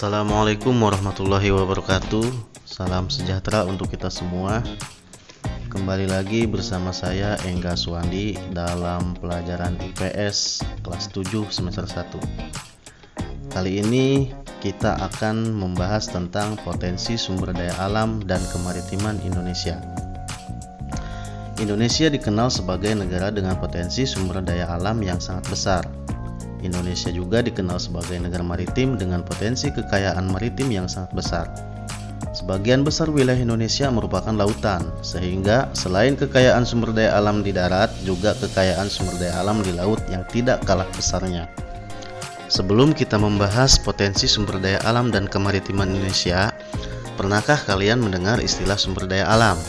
Assalamualaikum warahmatullahi wabarakatuh. Salam sejahtera untuk kita semua. Kembali lagi bersama saya Engga Suwandi dalam pelajaran IPS kelas 7 semester 1. Kali ini kita akan membahas tentang potensi sumber daya alam dan kemaritiman Indonesia. Indonesia dikenal sebagai negara dengan potensi sumber daya alam yang sangat besar. Indonesia juga dikenal sebagai negara maritim dengan potensi kekayaan maritim yang sangat besar. Sebagian besar wilayah Indonesia merupakan lautan, sehingga selain kekayaan sumber daya alam di darat, juga kekayaan sumber daya alam di laut yang tidak kalah besarnya. Sebelum kita membahas potensi sumber daya alam dan kemaritiman Indonesia, pernahkah kalian mendengar istilah sumber daya alam?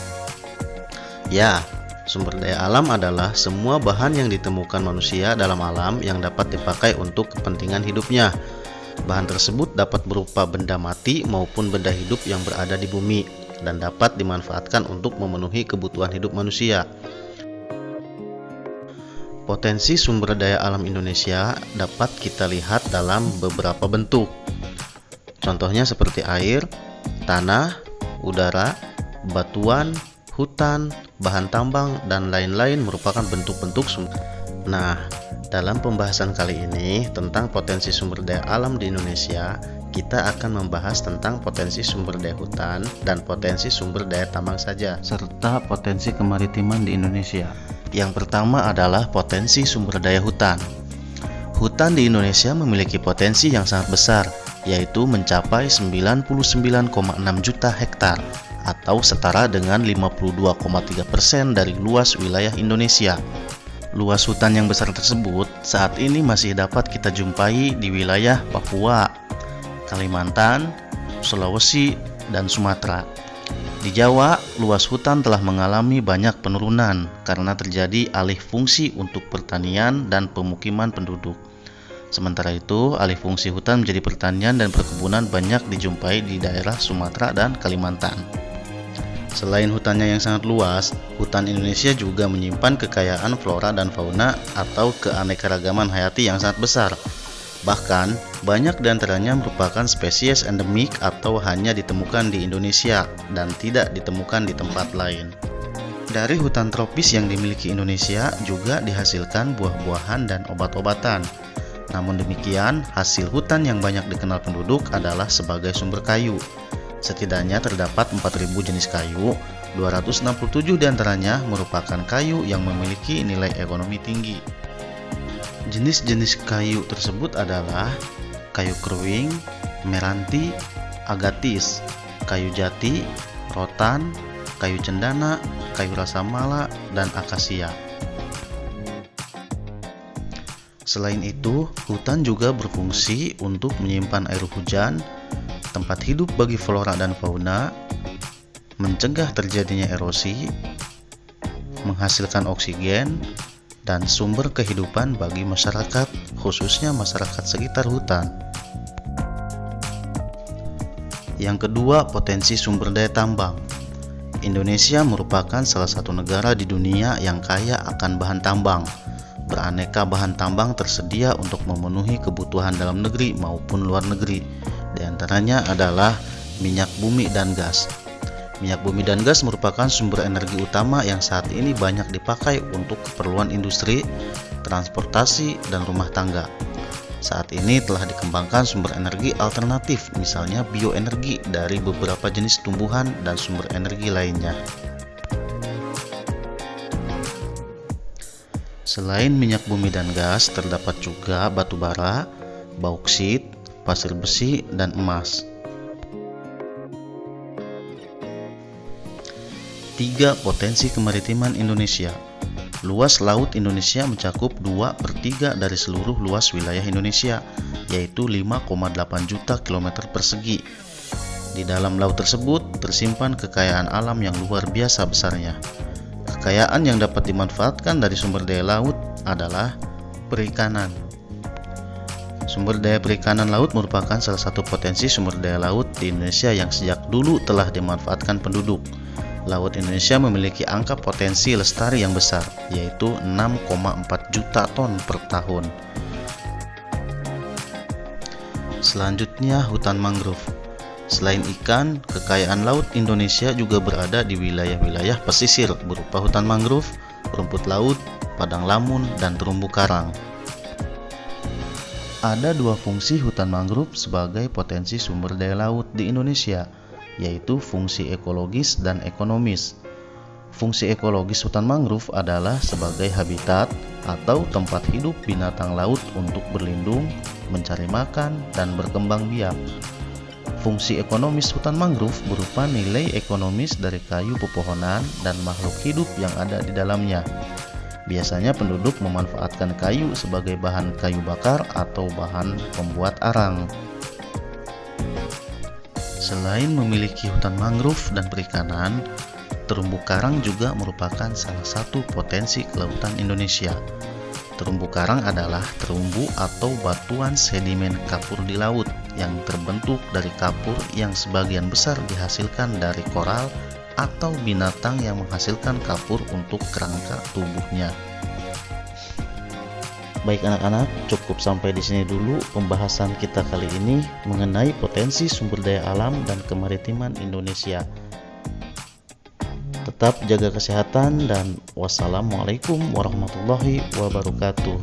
Ya, sumber daya alam adalah semua bahan yang ditemukan manusia dalam alam yang dapat dipakai untuk kepentingan hidupnya. Bahan tersebut dapat berupa benda mati maupun benda hidup yang berada di bumi dan dapat dimanfaatkan untuk memenuhi kebutuhan hidup manusia. Potensi sumber daya alam Indonesia dapat kita lihat dalam beberapa bentuk. Contohnya seperti air, tanah, udara, batuan, hutan, bahan tambang, dan lain-lain merupakan bentuk-bentuk sumber. Nah, dalam pembahasan kali ini tentang potensi sumber daya alam di Indonesia, kita akan membahas tentang potensi sumber daya hutan dan potensi sumber daya tambang saja, serta potensi kemaritiman di Indonesia. Yang pertama adalah potensi sumber daya hutan. Hutan di Indonesia memiliki potensi yang sangat besar, yaitu mencapai 99,6 juta hektar, atau setara dengan 52,3% dari luas wilayah Indonesia. Luas hutan yang besar tersebut saat ini masih dapat kita jumpai di wilayah Papua, Kalimantan, Sulawesi, dan Sumatera. Di Jawa, luas hutan telah mengalami banyak penurunan karena terjadi alih fungsi untuk pertanian dan pemukiman penduduk. Sementara itu, alih fungsi hutan menjadi pertanian dan perkebunan banyak dijumpai di daerah Sumatera dan Kalimantan. Selain hutannya yang sangat luas, hutan Indonesia juga menyimpan kekayaan flora dan fauna atau keanekaragaman hayati yang sangat besar. Bahkan, banyak di antaranya merupakan spesies endemik atau hanya ditemukan di Indonesia dan tidak ditemukan di tempat lain. Dari hutan tropis yang dimiliki Indonesia juga dihasilkan buah-buahan dan obat-obatan. Namun demikian, hasil hutan yang banyak dikenal penduduk adalah sebagai sumber kayu. Setidaknya terdapat 4.000 jenis kayu, 267 diantaranya merupakan kayu yang memiliki nilai ekonomi tinggi. Jenis-jenis kayu tersebut adalah kayu keruing, meranti, agatis, kayu jati, rotan, kayu cendana, kayu rasa mala, dan akasia. Selain itu, hutan juga berfungsi untuk menyimpan air hujan, tempat hidup bagi flora dan fauna, mencegah terjadinya erosi, menghasilkan oksigen, dan sumber kehidupan bagi masyarakat, khususnya masyarakat sekitar hutan. Yang kedua, potensi sumber daya tambang. Indonesia merupakan salah satu negara di dunia yang kaya akan bahan tambang. Beraneka bahan tambang tersedia untuk memenuhi kebutuhan dalam negeri maupun luar negeri. Di antaranya adalah minyak bumi dan gas. Minyak bumi dan gas merupakan sumber energi utama yang saat ini banyak dipakai untuk keperluan industri, transportasi, dan rumah tangga. Saat ini telah dikembangkan sumber energi alternatif, misalnya bioenergi dari beberapa jenis tumbuhan dan sumber energi lainnya. Selain minyak bumi dan gas, terdapat juga batu bara, bauksit, pasir besi, dan emas. 3. Potensi kemaritiman Indonesia. Luas laut Indonesia mencakup 2/3 dari seluruh luas wilayah Indonesia, yaitu 5,8 juta kilometer persegi. Di dalam laut tersebut tersimpan kekayaan alam yang luar biasa besarnya. Kekayaan yang dapat dimanfaatkan dari sumber daya laut adalah perikanan. Sumber daya perikanan laut merupakan salah satu potensi sumber daya laut di Indonesia yang sejak dulu telah dimanfaatkan penduduk. Laut Indonesia memiliki angka potensi lestari yang besar, yaitu 6,4 juta ton per tahun. Selanjutnya, hutan mangrove. Selain ikan, kekayaan laut Indonesia juga berada di wilayah-wilayah pesisir berupa hutan mangrove, rumput laut, padang lamun, dan terumbu karang. Ada dua fungsi hutan mangrove sebagai potensi sumber daya laut di Indonesia, yaitu fungsi ekologis dan ekonomis. Fungsi ekologis hutan mangrove adalah sebagai habitat atau tempat hidup binatang laut untuk berlindung, mencari makan, dan berkembang biak. Fungsi ekonomis hutan mangrove berupa nilai ekonomis dari kayu pepohonan dan makhluk hidup yang ada di dalamnya. Biasanya penduduk memanfaatkan kayu sebagai bahan kayu bakar atau bahan pembuat arang. Selain memiliki hutan mangrove dan perikanan, terumbu karang juga merupakan salah satu potensi kelautan Indonesia. Terumbu karang adalah terumbu atau batuan sedimen kapur di laut yang terbentuk dari kapur yang sebagian besar dihasilkan dari koral atau binatang yang menghasilkan kapur untuk kerangka tubuhnya. Baik anak-anak, cukup sampai di sini dulu pembahasan kita kali ini mengenai potensi sumber daya alam dan kemaritiman Indonesia. Tetap jaga kesehatan dan wassalamualaikum warahmatullahi wabarakatuh.